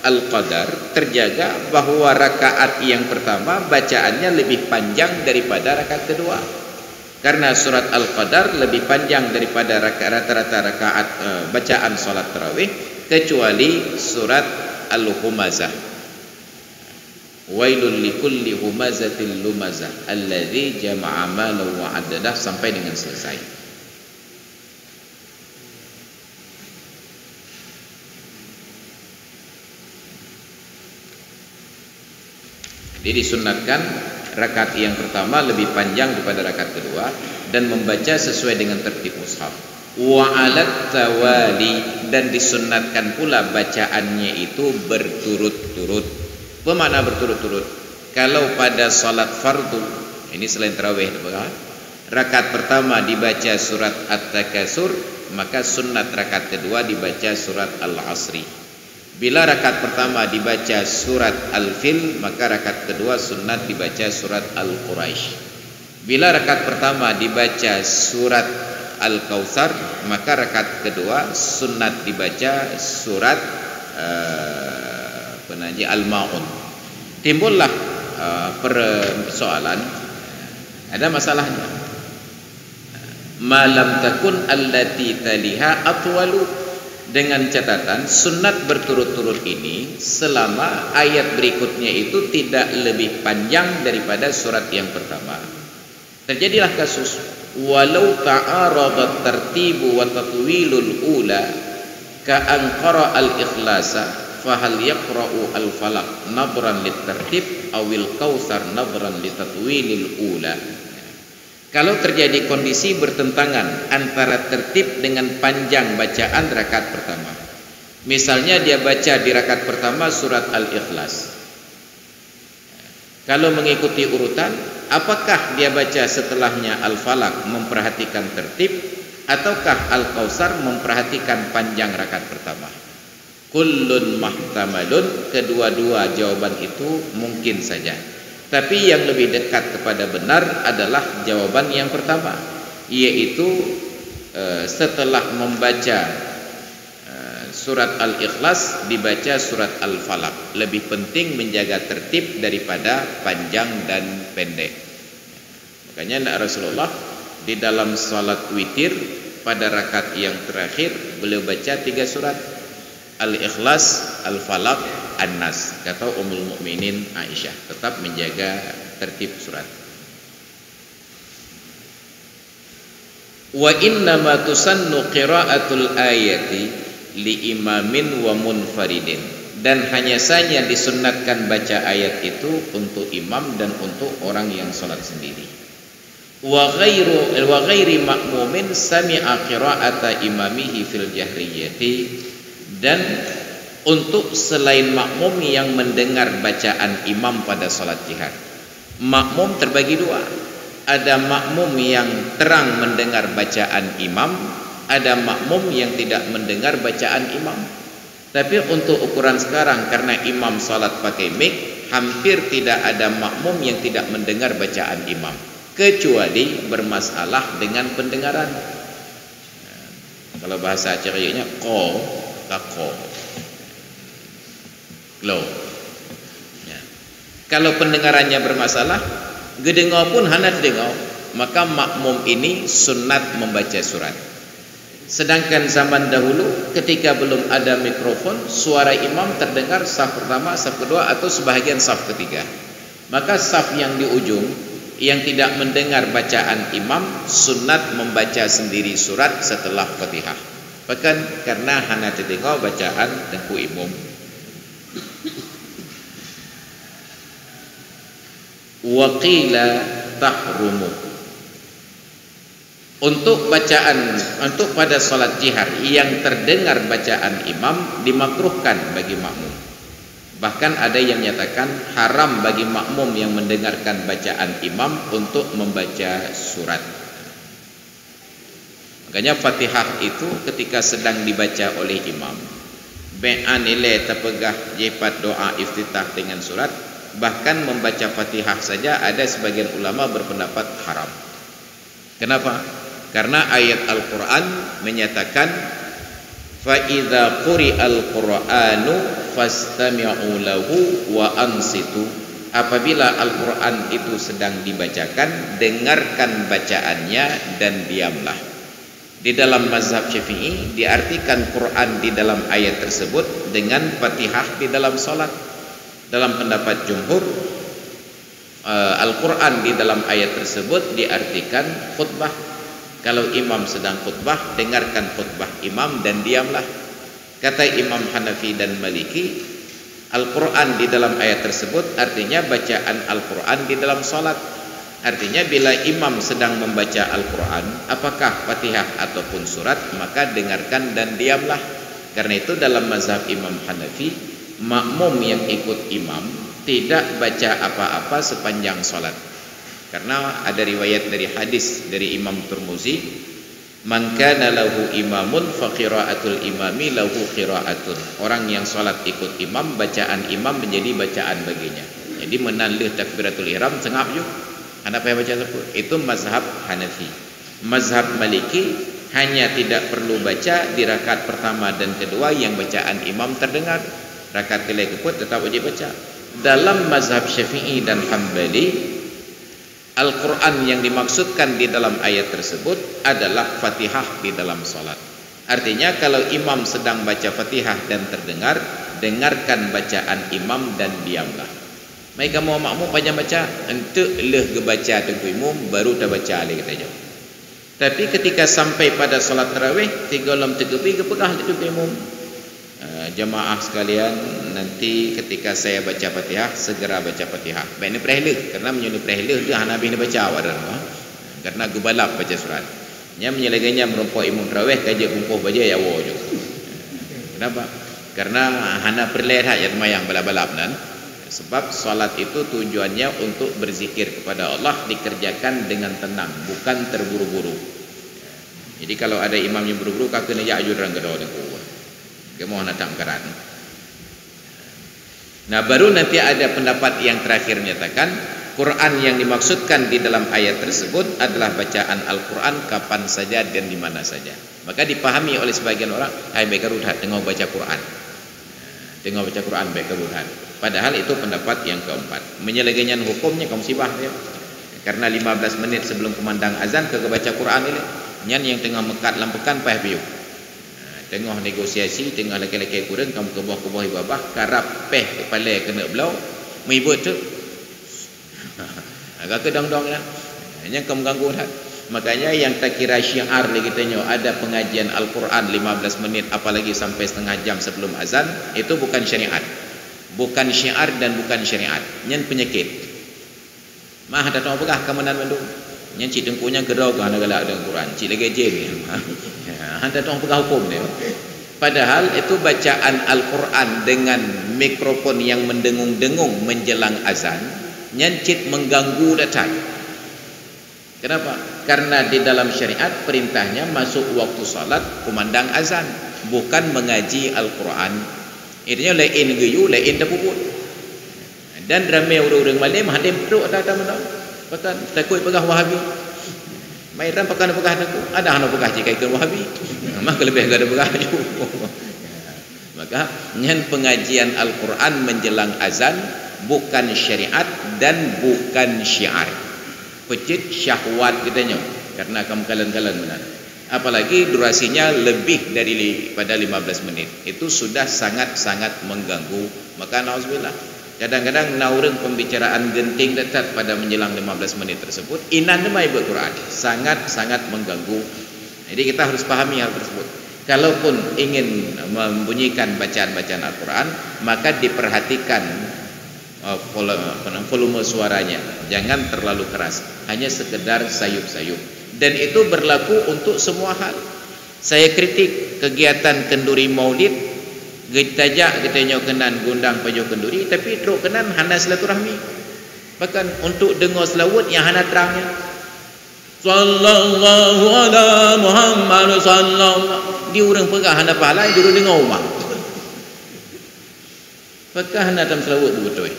Al-Qadar, terjaga bahwa rakaat yang pertama bacaannya lebih panjang daripada rakaat kedua. Karena surat Al-Qadar lebih panjang daripada rata-rata rakaat bacaan salat tarawih, kecuali surat Al-Humazah. Wailul likulli humazatil lumazah alladzi jama'a malan wa 'addadah sampai dengan selesai. Jadi disunatkan rakaat yang pertama lebih panjang daripada rakaat kedua dan membaca sesuai dengan tertib mushaf. Wa 'alat tawali, dan disunatkan pula bacaannya itu berturut-turut. Bermakna berturut-turut. Kalau pada salat fardu, ini selain tarawih, rakaat pertama dibaca surat At-Takasur, maka sunat rakaat kedua dibaca surat Al-Asri. Bila rakaat pertama dibaca surat Al-Fil, maka rakaat kedua sunat dibaca surat Al-Quraisy. Bila rakaat pertama dibaca surat Al-Kautsar, maka rakaat kedua sunat dibaca surat Al-Maun. Timbullah persoalan, ada masalahnya. Malam takun allati taliha atwalu, dengan catatan sunat berturut-turut ini selama ayat berikutnya itu tidak lebih panjang daripada surat yang pertama. Terjadilah kasus walau ta'aradat tartibu wa tatwilul ula ka anqara al-ikhlasa fahal yaqra'u al-falaq nabran litartib awil kautsar nabran litatwilil ula. Kalau terjadi kondisi bertentangan antara tertib dengan panjang bacaan rakaat pertama, misalnya dia baca di rakaat pertama surat Al-Ikhlas, kalau mengikuti urutan, apakah dia baca setelahnya Al-Falaq memperhatikan tertib, ataukah Al-Kautsar memperhatikan panjang rakaat pertama? Kullun mahtamalun, kedua-dua jawaban itu mungkin saja. Tapi yang lebih dekat kepada benar adalah jawaban yang pertama, yaitu setelah membaca surat Al-Ikhlas dibaca surat Al-Falaq. Lebih penting menjaga tertib daripada panjang dan pendek. Makanya Rasulullah di dalam salat witir pada rakaat yang terakhir beliau baca 3 surat, Al-Ikhlas, Al-Falaq, An-Nas. Kata Ummul Mukminin Aisyah, tetap menjaga tertib surat. Wa inna ma tusannu qira'atul ayati li imamin wa munfaridin, dan hanya saja disunnatkan baca ayat itu untuk imam dan untuk orang yang salat sendiri. Wa ghairi ma'mumin sami'a qira'ata imamihi fil jahriyati, dan untuk selain makmum yang mendengar bacaan imam pada salat jihad. Makmum terbagi 2. Ada makmum yang terang mendengar bacaan imam, ada makmum yang tidak mendengar bacaan imam. Tapi untuk ukuran sekarang, karena imam salat pakai mic, hampir tidak ada makmum yang tidak mendengar bacaan imam, kecuali bermasalah dengan pendengaran. Kalau bahasa Acehnya ko kako low. Ya. Kalau pendengarannya bermasalah, gedengau pun hana gedengau, maka makmum ini sunat membaca surat. Sedangkan zaman dahulu ketika belum ada mikrofon, suara imam terdengar saf pertama, saf kedua, atau sebahagian saf ketiga. Maka saf yang di ujung yang tidak mendengar bacaan imam sunat membaca sendiri surat setelah Fatihah. Bahkan karena hana terdengar bacaan tengku imam. Wa qila tahrumu. Untuk pada salat jihar yang terdengar bacaan imam dimakruhkan bagi makmum. Bahkan ada yang menyatakan haram bagi makmum yang mendengarkan bacaan imam untuk membaca surat. Makanya Fatihah itu ketika sedang dibaca oleh imam, be'an nilai terpegah jepat doa iftitah dengan surat, bahkan membaca Fatihah saja ada sebagian ulama berpendapat haram. Kenapa? Karena ayat Al-Quran menyatakan fa idza quri'al Qur'anu fastami'u lahu wa ansitu. Apabila Al-Quran itu sedang dibacakan, dengarkan bacaannya dan diamlah. Di dalam mazhab Syafi'i diartikan Quran di dalam ayat tersebut dengan Fatihah di dalam salat. Dalam pendapat jumhur, Al-Quran di dalam ayat tersebut diartikan khutbah. Kalau imam sedang khutbah, dengarkan khutbah imam dan diamlah. Kata Imam Hanafi dan Maliki, Al-Quran di dalam ayat tersebut artinya bacaan Al-Quran di dalam salat. Artinya bila imam sedang membaca Al-Quran, apakah Fatihah ataupun surat, maka dengarkan dan diamlah. Karena itu dalam mazhab Imam Hanafi, makmum yang ikut imam tidak baca apa-apa sepanjang salat. Karena ada riwayat dari hadis dari Imam Tirmizi, man kana lahu imamun fa qiraatul imami lahu qiraatun. Orang yang salat ikut imam, bacaan imam menjadi bacaan baginya. Jadi menalih takbiratul ihram sengap je. Anda payah baca tersebut. Itu mazhab Hanafi. Mazhab Maliki hanya tidak perlu baca di rakaat pertama dan kedua yang bacaan imam terdengar. Rakaat kelai keput tetap wajib baca. Dalam mazhab Syafi'i dan Hambali, Al-Quran yang dimaksudkan di dalam ayat tersebut adalah Fatihah di dalam salat. Artinya kalau imam sedang baca Fatihah dan terdengar, dengarkan bacaan imam dan diamlah. Mereka mau makmum panjang baca, entuk leh gebaca tengku imam baru dah baca lagi kata jauh. Tapi ketika sampai pada solat tarawih, 3 lam tegepi kepegah tengku imam. Jemaah sekalian, nanti ketika saya baca Fatihah, segera baca Fatihah. Baik ni perihlah, kerana menyuni perihlah dia hanabi ni baca awak dah. Kerana gebalap baca surat. Nya menyelaganya merumpuk imam tarawih kajak kumpuh baca ya awak je. Kenapa? Karena hana perleh dah yang mayang balap-balap nan. Sebab solat itu tujuannya untuk berzikir kepada Allah, dikerjakan dengan tenang, bukan terburu-buru. Jadi kalau ada imam yang buru-buru, kau kena jajur orang kedua dengan kuat. Kamu nak tangkaran. Nah, baru nanti ada pendapat yang terakhir menyatakan Quran yang dimaksudkan di dalam ayat tersebut adalah bacaan Al-Quran kapan saja dan di mana saja. Maka dipahami oleh sebagian orang, hai baik kerudhat, tengok baca Quran. Tengok baca Quran baik kerudhat. Padahal itu pendapat yang keempat. Menyelagainya hukumnya kaum sibah dia. Karena 15 menit sebelum kumandang azan ke baca Quran ini, nyan yang tengah mekat lampekan payah piu. Tengah negosiasi, tengah laki-laki kurang kamu ke bawah babah, karap peh kepala kena belau, mengibut tu. Agak kedong-dong lah. Yang kamu ganggu dah. Makanya yang tak kira syiar lagi tanya, ada pengajian Al-Quran 15 menit apalagi sampai setengah jam sebelum azan, itu bukan syariat. Bukan syiar dan bukan syariat. Nyen penyakit. Mah ada tahu apakah kemenan mendung. Nyen cik dengkunya gerau kan galak dengan Quran. Cik lagi jem. Ada tahu apakah hukum dia. Padahal itu bacaan Al-Quran dengan mikrofon yang mendengung-dengung menjelang azan, nyen cik mengganggu datang. Kenapa? Karena di dalam syariat perintahnya masuk waktu salat kumandang azan, bukan mengaji Al-Quran. Intinya lain geyu, lain terpuput. Dan ramai orang-orang malam hadim perut datang menang. Pakan takut pegah Wahabi. Mairan pakan pegah aku. Ada hana pegah jika ikut Wahabi. Maka lebih ada pegah juga. Maka nyen pengajian Al-Quran menjelang azan bukan syariat dan bukan syiar. Pecit syahwat katanya. Karena kamu kalian-kalian benar. Apalagi durasinya lebih daripada 15 menit. Itu sudah sangat-sangat mengganggu. Maka na'udzubillah. Kadang-kadang naureng pembicaraan genting dekat pada menjelang 15 menit tersebut, inan demai berquran, sangat-sangat mengganggu. Jadi kita harus pahami hal tersebut. Kalaupun ingin membunyikan bacaan-bacaan Al-Quran, maka diperhatikan volume suaranya, jangan terlalu keras, hanya sekedar sayup-sayup. Dan itu berlaku untuk semua hal. Saya kritik kegiatan kenduri maulid, getajak getanya kenan gundang pajo kenduri, tapi teruk kenan hana silaturahmi. Bahkan untuk dengar selawat yang hana terangnya, sallallahu ala Muhammad sallallahu, di orang pegah hana pahala, di orang dengar rumah. Apakah hana dalam selawat betul?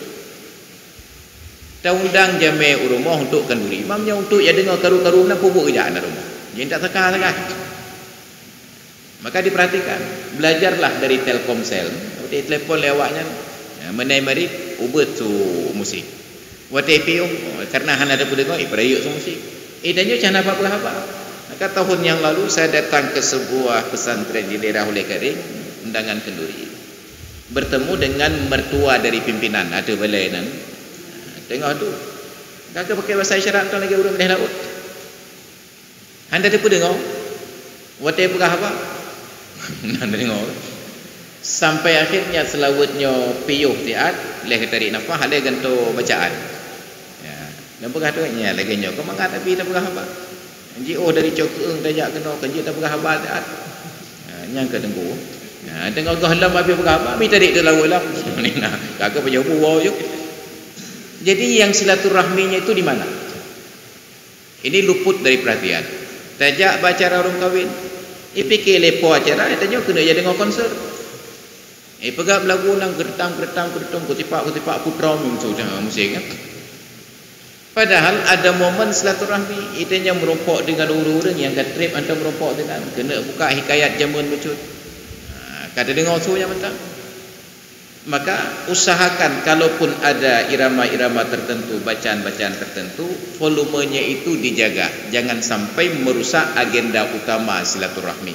Tak undang jami rumah untuk kenduri, imamnya untuk ya dengar karu-karu nak pupuk kerja anak rumah. Jangan tak sekal-sekal. Maka diperhatikan, belajarlah dari Telkomsel, di telefon lewatnya, menai mari ubet tu musik. WTP karena hana ada pendengar, ibrayuk tu musik. Danyo cana apa-apa. Maka tahun yang lalu saya datang ke sebuah pesantren di daerah Hulai Kering, undangan kenduri. Bertemu dengan mertua dari pimpinan, ada balainan. Tengok tu, kakak pakai bahasa isyarat tu lagi urang dah laut. Anda ada pendengar? WTP apa? Nanda tengok sampai akhirnya selawatnya piyuh tiat leh tarik nafas ada ganto bacaan ya dan berkatanya lagi nya kau mangat tapi tak berah apa ji dari cokeung tajak kena kerja tak berah apa tiat nyang ke tengku tengok kau halam habis berah apa mi tarik tu lawat lah ni nah kakak pajau buau juk. Jadi yang silaturahminya itu di mana? Ini luput dari perhatian. Tajak baca orang kahwin, fikir lepo acara, tanya kena jadi dengar konser. Pegap lagu nang gertang kutipak putra muncul jangan musik kan. Padahal ada momen silaturahmi, itanya merompok dengan orang-orang yang kat trip anda merompok dengan kena buka hikayat zaman becut. Kata dengar suruhnya mentang. Maka usahakan kalaupun ada irama-irama tertentu, bacaan-bacaan tertentu, volumenya itu dijaga. Jangan sampai merusak agenda utama silaturahmi.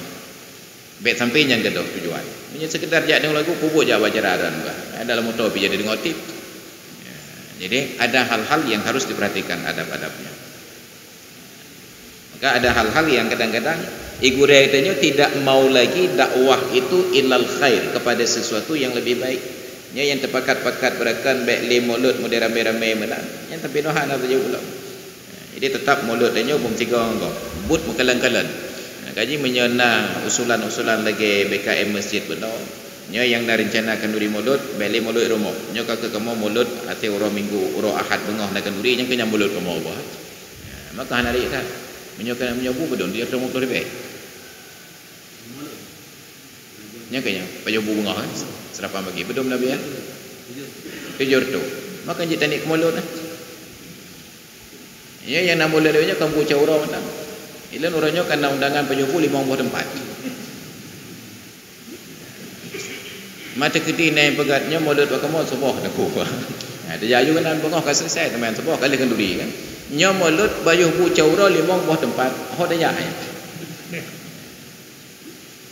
Baik sampai yang kedua tujuan. Hanya sekedar jak dengar lagu, kubur jak baca raran. Dalam motor pergi jadi dengar tip. Jadi ada hal-hal yang harus diperhatikan adab-adabnya. Maka ada hal-hal yang kadang-kadang igure itanya tidak mau lagi dakwah itu ilal khair, kepada sesuatu yang lebih baik. Yang terpakat-pakat berakan baik le mulut model ramai-ramai menang. Yang tapi dohan apa saja pula. Jadi tetap mulut dia bung tiga engkau. But mekalan-kalan. Kaji menyena usulan-usulan lagi BKM masjid benar. Nya yang dah rencanakan duri mulut, baik le mulut rumah. Nya kakak kamu mulut ati urang minggu, urang ahad bengah nak kenduri yang kena mulut kamu apa. Maka hari dah. Menyokan menyobu bedon dia temu tu lebih. Nya kanya pajobu bengah kan. Serapan bagi bedom Nabi ya. Tujur tu. Maka je tanik mulut lah. Ya yang nak mulut dia kan buca urang dah. Ilan orangnya kan undangan penyobu 50 tempat. Mata kedai naik pegatnya mulut kamu sebuah dah ku. Dia jaju kan bengah kan selesai teman sebuah kali kenduri kan. Nya mulut bayuh buca urang 50 tempat. Hok dah ya.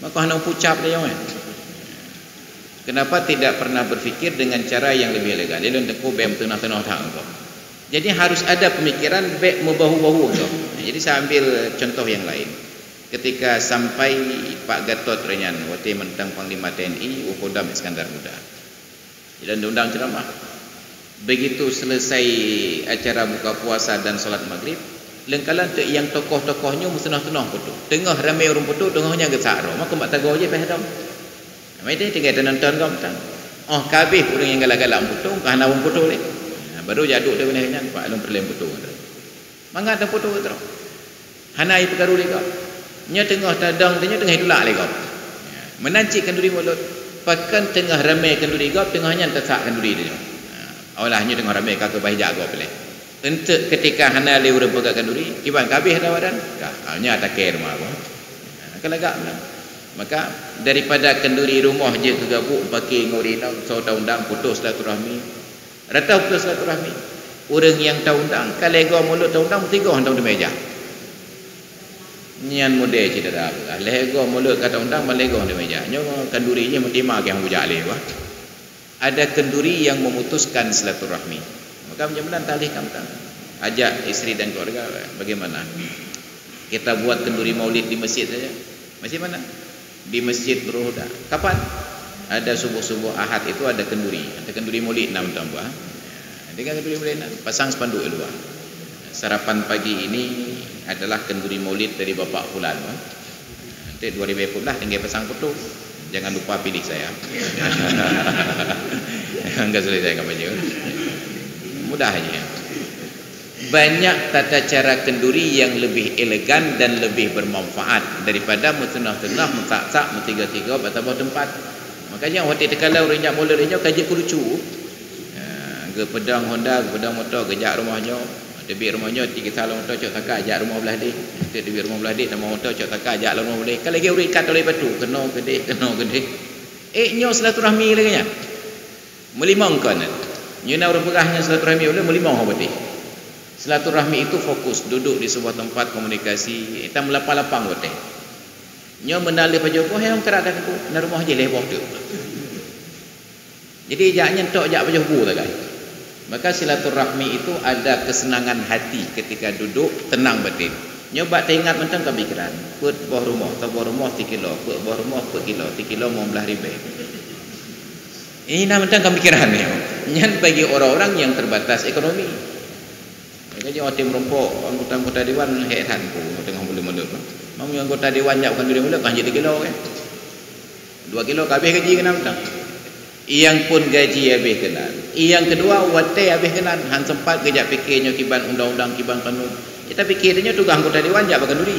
Maka hendak pucap dia kan. Kenapa tidak pernah berfikir dengan cara yang lebih legal? Dia lenteku bem tenah-tenah tang tu. Jadi harus ada pemikiran baik membahu-bahu tu. Jadi saya ambil contoh yang lain. Ketika sampai Pak Gatot Renyan, waktu mentang Panglima TNI, Kodam Iskandar Muda. Dan diundang ceramah. Begitu selesai acara buka puasa dan solat maghrib, lengkalan tu yang tokoh-tokohnya musenah-tenah putu. Tengah ramai orang putu, tengahnya gesak roh. Maka mak tago je pahadam. Mai dia tinggal nonton kau mentang. Oh kabeh orang yang galak-galak putu, kahana wong putu ni. Baru jaduk dia benar Pak Alun perlem putu. Mangga ada putu tu. Hana ai perkaru lego. Nya tengah tadang tanya tengah dulak lego. Menancikkan duri mulut. Pakan tengah ramai kenduri gop, tengahnya tersak kenduri dia. Awalnya tengah ramai kakak bahijak gop boleh. Untuk ketika hana le urang pegang kenduri, kiban kabeh ada wadan. Nya tak care mah. Kelagak menang. Maka daripada kenduri rumah je kegabuk pakai ngori tau so undang putus silaturahmi. Rata putus silaturahmi. Orang yang tahu undang kalego mulut tahu undang tiga tahu di meja. Nian model cedera. Lego mulut kata undang malego di meja. Nyo kendurinya mentima ke hang bujak le wah. ada kenduri yang memutuskan silaturahmi. Maka mudah-mudahan talihkan, ajak isteri dan keluarga. Bagaimana kita buat kenduri maulid di masjid saja? Masjid mana? Di Masjid Nurul Huda. Kapan? Ada subuh-subuh Ahad itu ada kenduri maulid 6 tambah. Dengan kenduri maulid pasang spanduk di luar. Sarapan pagi ini adalah kenduri maulid dari Bapak Fulan. Nanti 2000 lah tinggal pasang foto. Jangan lupa pilih saya. Enggak sulit saya kampanye. Mudah aja. Banyak tata cara kenduri yang lebih elegan dan lebih bermanfaat daripada mutenah-tenah, mutak-tak, mutiga-tiga, batabah tempat. Makanya waktu kalau renjak mula renjak kaji lucu. Ke pedang Honda, ke pedang motor, kejak rumahnya. Debit rumahnya 3 salon motor cok takak ajak rumah belah dia. Debit rumah belah dia nama motor cok takak ajak rumah belah. Kalau lagi urikat oleh batu, kena gede. Nyo silaturahmi lagi nya. Melimang kan. Nyo nak orang pegahnya silaturahmi boleh melimang apa betul. Silaturahmi itu fokus duduk di sebuah tempat komunikasi, kita melapang-lapang betul. Nyo menalih pajopo yang kerada aku, na rumah je leboh tu. Jadi jaknya tok jak pajopo tak kan. Maka silaturahmi itu ada kesenangan hati ketika duduk tenang batin. Nyoba teringat mentang kepikiran. Put buah rumah, tak buah rumah 3 kilo, put buah rumah 4 kilo, 3 kilo mau belah ribu. Ini nak mentang kepikiran ni. Nyan bagi orang-orang yang terbatas ekonomi. Makanya orang merompok anggota dewan heran ku tengah mula-mula. Mau anggota dewan jak bukan mula-mula kan jadi kilo kan. 2 kilo habis gaji kena mentang. Yang pun gaji habis kenan. Yang kedua watai habis kenan. Han sempat kejap fikirnya kiban undang-undang, kiban kanun. Kita fikirnya tugas anggota dewan jak bukan duri.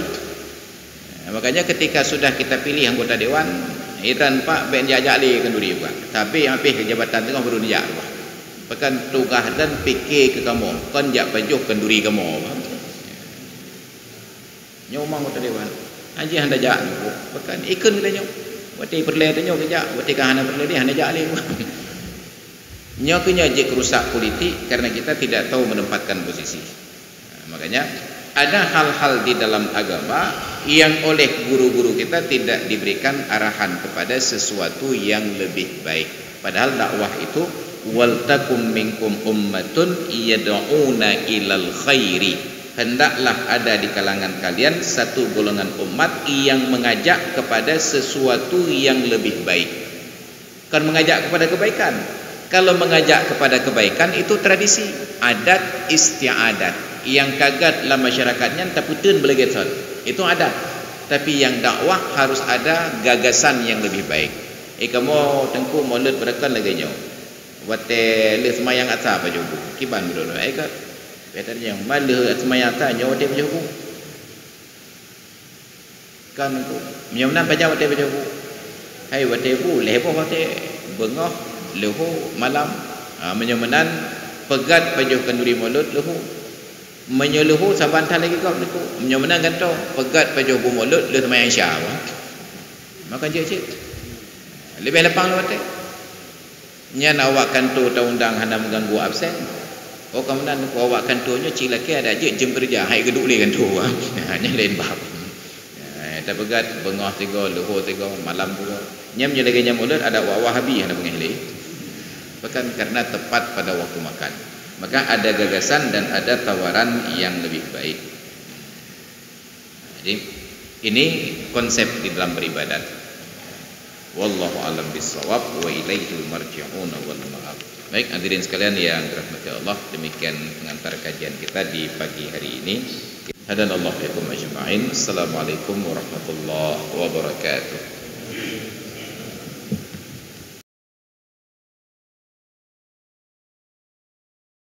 Makanya ketika sudah kita pilih anggota dewan, heran Pak ben jak le kenduri bukan. Tapi yang habis ke jabatan tengah baru dia bukan. Bahkan tugas dan fikir ke kamu, kan jak pajuh kenduri kamu. Nyomang anggota dewan. Haji handa jak bahkan ikun kita nyom. Wati perle tu nyo kejak, wati kahana perle dia hanya jak le. Nyo kenya je kerusak politik karena kita tidak tahu menempatkan posisi. Makanya ada hal-hal di dalam agama yang oleh guru-guru kita tidak diberikan arahan kepada sesuatu yang lebih baik. Padahal dakwah itu wal takum minkum ummatun yad'una ilal khairi. Hendaklah ada di kalangan kalian satu golongan umat yang mengajak kepada sesuatu yang lebih baik. Kan mengajak kepada kebaikan. Kalau mengajak kepada kebaikan itu tradisi, adat istiadat. Yang kagat dalam masyarakatnya taputun belegeton. Itu adat. Tapi yang dakwah harus ada gagasan yang lebih baik. Kamu tengku mulut berakan lagi nyo. Wate le semayang ata apa jobu. Kiban dulu. Ka katanya malah semayata nyo wate jobu. Kan ku menyamnan baca wate jobu. Hai wate bu lebo wate bengah leho malam. Menyamanan pegat pajuh kenduri mulut leho. Menyeluhu sabantan lagi kau niku. Menyamanan ganto pegat pajuh bu mulut le semayang Isya. Maka cik lebih lapang wate. Nyan awak kantor undang hana mengganggu absen. Oh kemudian awak kantornya cik laki ada je jam kerja hai geduk le kantor. Hanya lain bab. Tak pegat bengah 3 luhur 3 malam 2. Nyam je lagi nyam mulut ada wahabi hana mengehli. Bahkan karena tepat pada waktu makan. Maka ada gagasan dan ada tawaran yang lebih baik. Jadi ini konsep di dalam beribadat. Wallahu alam bisawab wa ilaihil marji'un wal ma'ab. Baik hadirin sekalian yang dirahmati Allah, demikian pengantar kajian kita di pagi hari ini. Hadanallahu fikum ajma'in. Assalamualaikum warahmatullahi wabarakatuh.